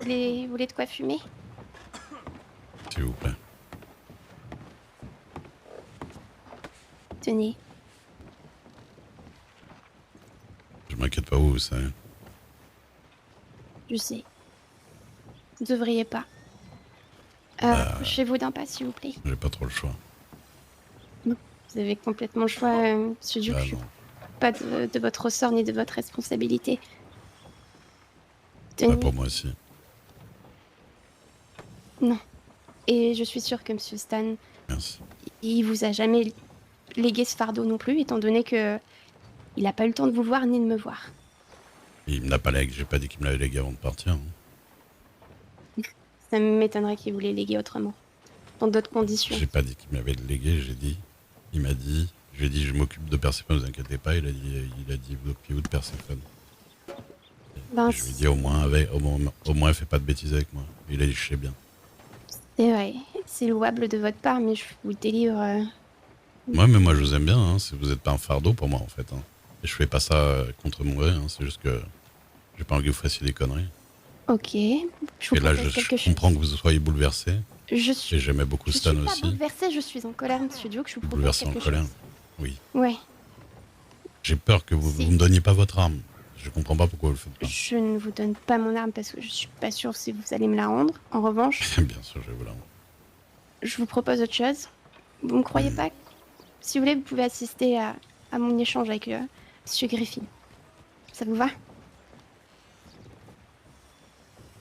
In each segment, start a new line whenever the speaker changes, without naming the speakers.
Vous voulez de quoi fumer?
S'il vous plaît.
Tenez.
Je m'inquiète pas, vous savez.
Je sais. Vous devriez pas. Approchez-vous d'un pas, s'il vous plaît.
J'ai pas trop le choix.
Vous avez complètement le choix, monsieur Duke.
Bah
Je suis
non.
pas de votre ressort ni de votre responsabilité.
Pas
Tenez.
pour moi aussi.
Non. Et je suis sûre que monsieur Stan,
Merci.
il vous a jamais légué ce fardeau non plus, étant donné que il a pas eu le temps de vous voir ni de me voir.
Il me l'a pas légué. J'ai pas dit qu'il me l'avait légué avant de partir. Hein.
Ça m'étonnerait qu'il vous l'ait légué autrement. Dans d'autres conditions.
J'ai pas dit qu'il me l'avait légué. J'ai dit. Il m'a dit. Je lui ai dit je m'occupe de Perséphone, vous inquiétez pas. Il a dit vous occupez-vous de Perséphone.
Ben,
Et je lui ai dit au moins fais pas de bêtises avec moi. Il a dit je sais bien.
c'est vrai. C'est louable de votre part, mais je vous délivre.
Ouais, mais moi je vous aime bien. Hein. Vous êtes pas un fardeau pour moi en fait. Hein. Et je fais pas ça contre mon gré. Hein. C'est juste que j'ai pas envie que vous fassiez des conneries.
Ok. Je vous
Et là,
propose quelque chose.
comprends que vous soyez bouleversé.
Je
Et
suis.
j'aimais beaucoup
Je
Stan
suis pas
aussi.
bouleversée, je suis en colère, monsieur Duke. Je vous propose
Bouleversé en
quelque
colère.
chose.
Oui.
Ouais.
J'ai peur que vous
Si.
me donniez pas votre arme. Je comprends pas pourquoi vous le faites pas.
Je ne vous donne pas mon arme parce que je suis pas sûre si vous allez me la rendre. En revanche,
Bien sûr, je vais vous la rendre.
je vous propose autre chose. Vous me croyez pas? Si vous voulez, vous pouvez assister à mon échange avec monsieur Griffin. Ça vous va?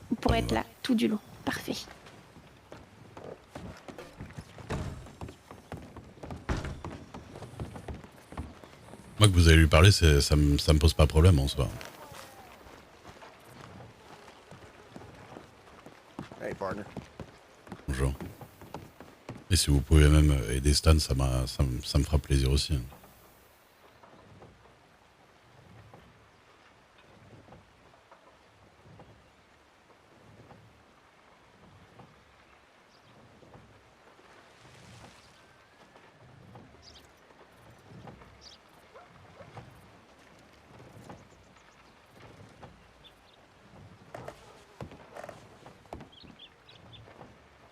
Vous
Ça
pourrez
me
être
va.
là tout du long. Parfait.
Moi, que vous allez lui parler, ça me pose pas problème en soi.
Hey, partner.
Bonjour. Et si vous pouvez même aider Stan, ça me fera plaisir aussi. Hein.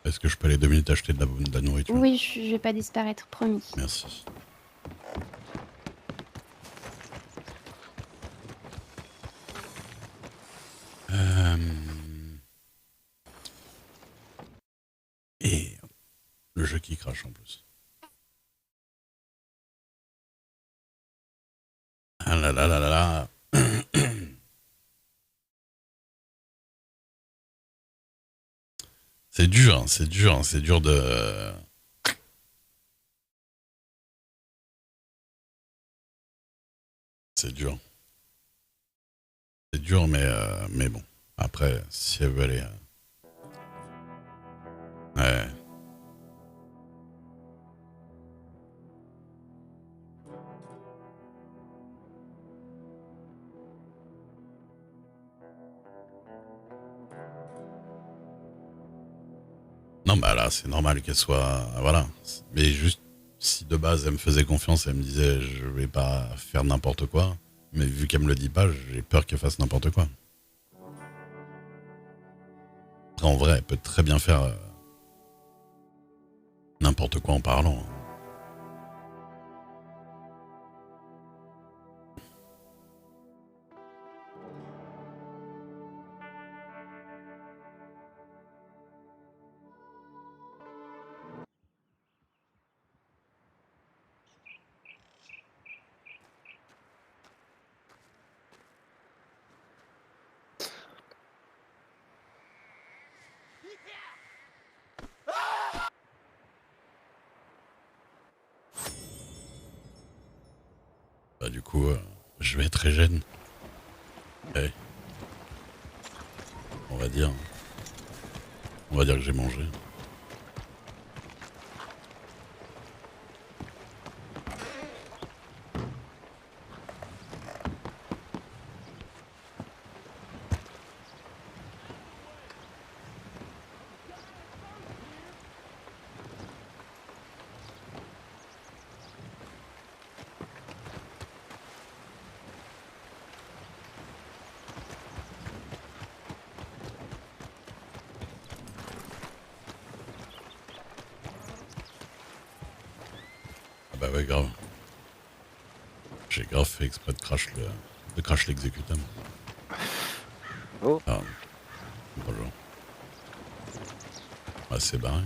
Est-ce que je peux aller 2 minutes acheter de la nourriture?
Oui, je vais pas disparaître, promis.
Merci. Et le jeu qui crache en plus. Ah là là là là là. C'est dur, hein, c'est dur, hein, c'est dur de... C'est dur. C'est dur, mais bon. Après, si elle veut aller... Ouais. Non, bah là, c'est normal qu'elle soit... Voilà. Mais juste, si de base, elle me faisait confiance, elle me disait, je vais pas faire n'importe quoi. Mais vu qu'elle me le dit pas, j'ai peur qu'elle fasse n'importe quoi. Après, en vrai, elle peut très bien faire n'importe quoi en parlant. Hein. Bah, du coup, je vais être très gêne. Ouais, on va dire. On va dire que j'ai mangé. bah ouais, grave. J'ai grave fait exprès de crash l'exécutant.
Oh.
Ah, bonjour. Ah, c'est barré.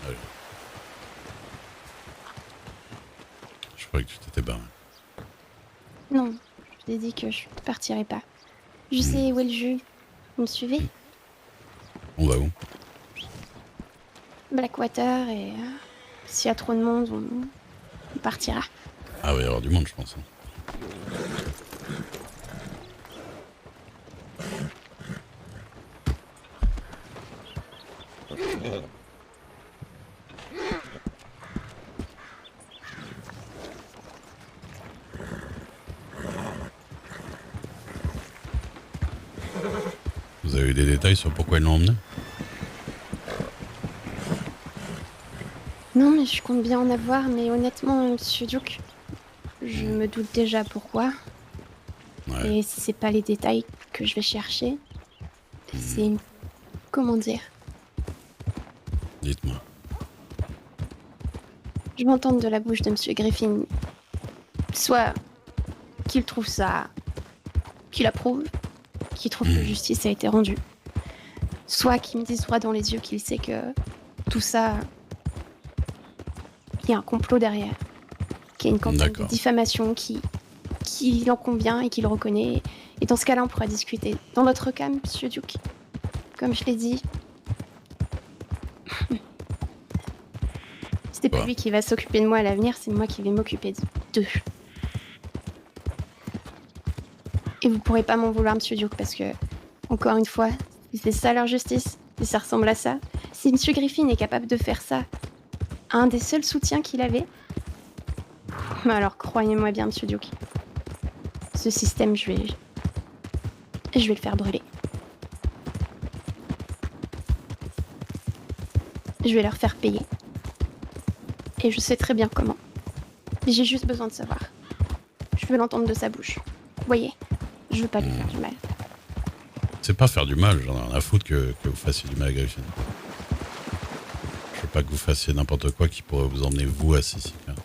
Allez. Je croyais que tu t'étais barré.
Non, je t'ai dit que je ne partirai pas. Je sais où est le jeu. Vous me suivez?
On va où?
Blackwater et s'il y a trop de monde, on partira.
Ah, il va y avoir du monde, je pense. Vous avez eu des détails sur pourquoi ils l'ont emmené?
Non, mais je compte bien en avoir, mais honnêtement, Monsieur Duke, je me doute déjà pourquoi.
Ouais.
Et si c'est pas les détails que je vais chercher, c'est... Comment dire?
Dites-moi.
Je m'entends de la bouche de Monsieur Griffin. Soit qu'il trouve ça... qu'il approuve, qu'il trouve que justice a été rendue. Soit qu'il me dise droit dans les yeux qu'il sait que tout ça... qu'il y a un complot derrière. Qu'il y a une campagne de
D'accord.
diffamation qui en convient et qui le reconnaît. Et dans ce cas-là, on pourra discuter. Dans notre cas, Monsieur Duke, comme je l'ai dit... C'est pas
Quoi?
lui qui va s'occuper de moi à l'avenir, c'est moi qui vais m'occuper d'eux. Et vous pourrez pas m'en vouloir, Monsieur Duke, parce que, encore une fois, si c'est ça leur justice, si ça ressemble à ça, si Monsieur Griffin est capable de faire ça à un des seuls soutiens qu'il avait, alors croyez-moi bien, Monsieur Duke, ce système, je vais le faire brûler. Je vais leur faire payer. Et je sais très bien comment. Mais j'ai juste besoin de savoir. Je veux l'entendre de sa bouche. Vous voyez, je veux pas lui faire du mal.
C'est pas faire du mal, j'en ai rien à foutre que vous fassiez du mal à Griffin. Je veux pas que vous fassiez n'importe quoi qui pourrait vous emmener vous à Sicilia.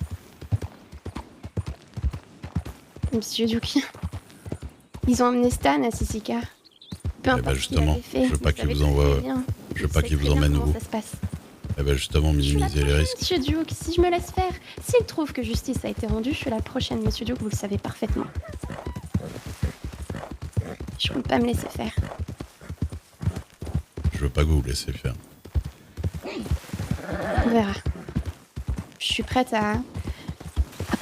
Monsieur Duke, ils ont emmené Stan à Sissika. Peu importe ce qu'il
justement,
avait fait,
je veux pas qu'il
savez
vous envoie-
très bien.
je veux pas
Vous
qu'il
savez
vous
très bien
emmène
comment
vous.
ça se passe.
Eh ben justement,
Je suis la
minimiser les
prochaine,
risques.
Monsieur Duke. Si je me laisse faire, s'il trouve que justice a été rendue, je suis la prochaine, Monsieur Duke, vous le savez parfaitement. Je compte pas me laisser faire.
Je veux pas que vous vous laissiez faire.
On verra. Je suis prête à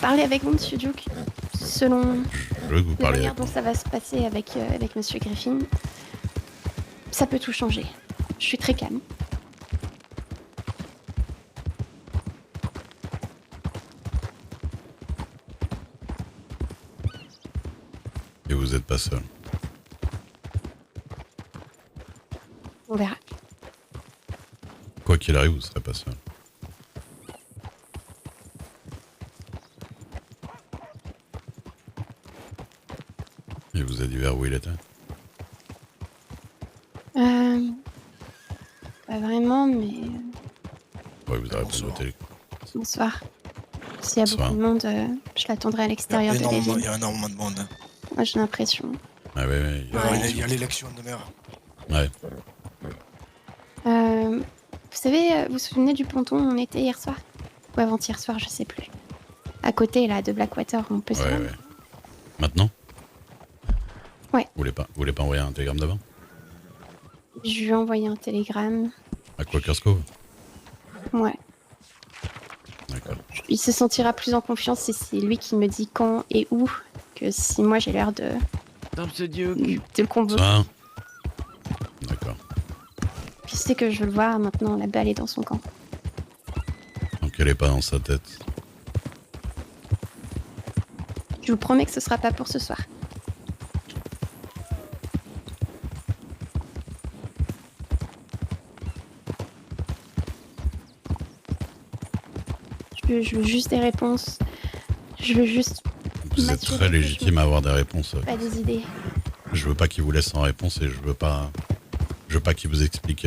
parler avec vous, Monsieur Duke, selon
Je veux que vous
la
parliez
manière
avec
dont
moi.
ça va se passer avec Monsieur Griffin. Ça peut tout changer. Je suis très calme.
Et vous êtes pas seul.
On verra.
Quoi qu'il arrive, vous serez pas seul. Et vous a dit vers où il était?
Pas vraiment, mais
Ouais, vous avez répondu au
Bonsoir.
téléphone.
bonsoir. S'il y a
Bonsoir.
beaucoup de monde, je l'attendrai à
Il y,
l'extérieur
a
de la
énormément, il
ville.
y a énormément de monde. Hein.
Moi, j'ai l'impression.
Ah ouais, il y a
Ouais.
Il y a l'élection de maire.
Ouais.
Vous savez, vous vous souvenez du ponton où on était hier soir? Ou avant-hier soir, je sais plus. À côté, là, de Blackwater, on peut se
Ouais,
rendre.
ouais. Maintenant?
Ouais.
Vous voulez pas envoyer un télégramme d'avant?
Je lui ai envoyé un télégramme.
À Quakers Cove?
Ouais.
D'accord.
Il se sentira plus en confiance si c'est lui qui me dit quand et où que si moi j'ai l'air de
Monsieur Duke.
le convoquer.
Ça? D'accord.
Puis c'est que je veux le voir maintenant, la balle est dans son camp.
Donc elle est pas dans sa tête.
Je vous promets que ce sera pas pour ce soir. Je veux juste des réponses. Je veux juste
Vous êtes
m'assurer
très
que je
légitime à avoir des réponses.
me pas des idées.
Je veux pas qu'il vous laisse sans réponse et je veux pas qu'il vous explique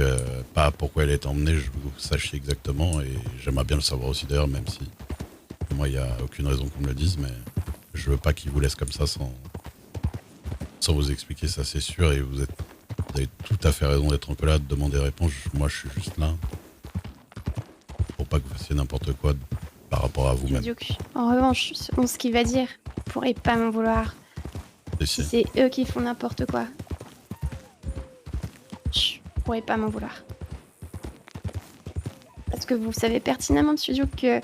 pas pourquoi elle est emmenée. Je veux que vous sachiez exactement et j'aimerais bien le savoir aussi d'ailleurs, même si pour moi il n'y a aucune raison qu'on me le dise, mais je veux pas qu'il vous laisse comme ça sans vous expliquer, ça c'est sûr. Et vous avez tout à fait raison d'être un peu là, de demander des réponses. Moi je suis juste là pour pas que vous fassiez n'importe quoi par rapport à vous-même.
Duke. En revanche, selon ce qu'il va dire, vous pourrez pas m'en vouloir.
Et
Si
si.
c'est eux qui font n'importe quoi, je pourrais pas m'en vouloir. Parce que vous savez pertinemment, Monsieur Duke, que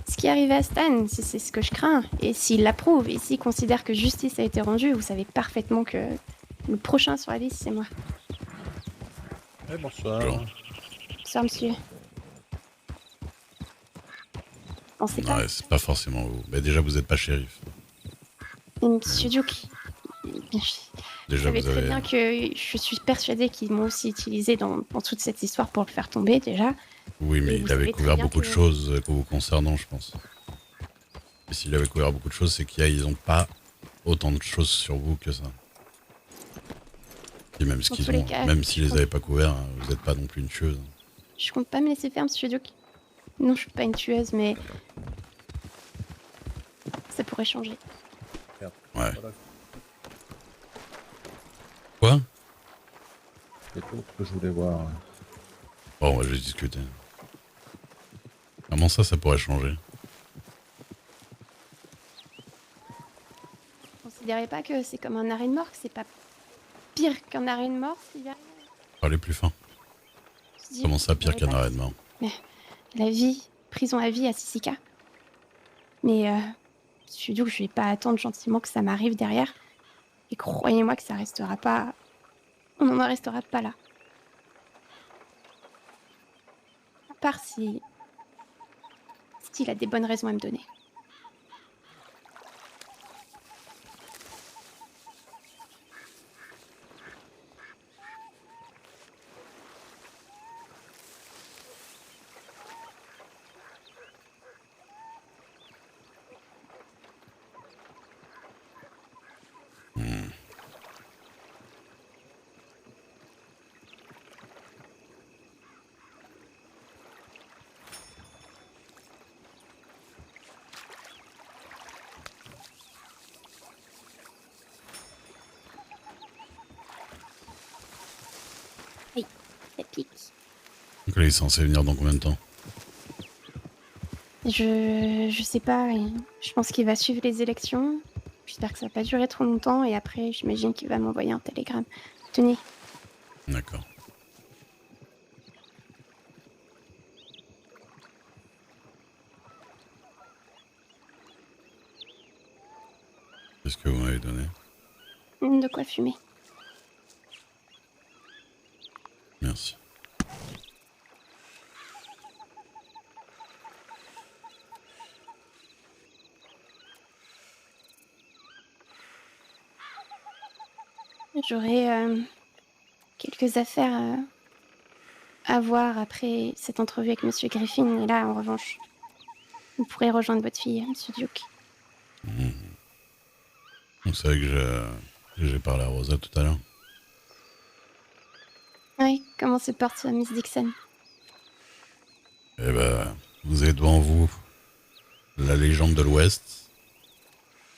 ce qui est arrivé à Stan, c'est ce que je crains. Et s'il l'approuve, et s'il considère que justice a été rendue, vous savez parfaitement que le prochain sur la liste, c'est moi.
Bonsoir.
Bonjour.
Bonsoir, monsieur. Pensez pas.
Ouais, c'est pas forcément vous. Mais déjà vous êtes pas shérif.
Et Monsieur Duke, vous
Déjà
savez
vous
très
avez.
bien que je suis persuadée qu'ils m'ont aussi utilisé dans toute cette histoire pour le faire tomber, déjà.
Oui, mais
Et vous
il avait
savez
couvert
très bien
beaucoup de
que-
choses vous concernant, je pense. Et s'il avait couvert beaucoup de choses, c'est qu'ils ont pas autant de choses sur vous que ça. Et même ce
Dans
qu'ils
tous les
ont,
cas,
même s'ils
je
les avaient pas couverts, vous n'êtes pas non plus une tueuse.
Je compte pas me laisser faire, Monsieur Duke. Non, je suis pas une tueuse, mais ça pourrait changer.
Ouais. Quoi?
C'est tout ce que je voulais voir.
Bon, je vais discuter. Comment ça pourrait changer?
Vous considérez pas que c'est comme un arrêt de mort, que c'est pas pire qu'un arrêt de mort s'il y a...
Parlez plus fin.
Je dis,
Comment ça,
vous
pire
considérez
qu'un
pas
arrêt de mort?
La vie, prison à vie à Sissika. Mais Monsieur Duke, je vais pas attendre gentiment que ça m'arrive derrière. Et croyez-moi que ça restera pas... On n'en restera pas là. À part si... S'il a des bonnes raisons à me donner. Oui, ça pique.
Donc là, il est censé venir dans combien de temps?
Je sais pas, je pense qu'il va suivre les élections. J'espère que ça va pas durer trop longtemps et après, j'imagine qu'il va m'envoyer un télégramme. Tenez,
D'accord. Qu'est-ce que vous m'avez donné?
de quoi fumer.
Merci.
J'aurai quelques affaires à voir après cette entrevue avec Monsieur Griffin. Et là, en revanche, vous pourrez rejoindre votre fille, Monsieur Duke.
Donc c'est vrai que j'ai parlé à Rosa tout à l'heure.
Oui, comment se porte Miss Dixon?
Eh ben, vous avez devant vous la légende de l'Ouest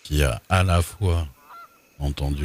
qui a à la fois entendu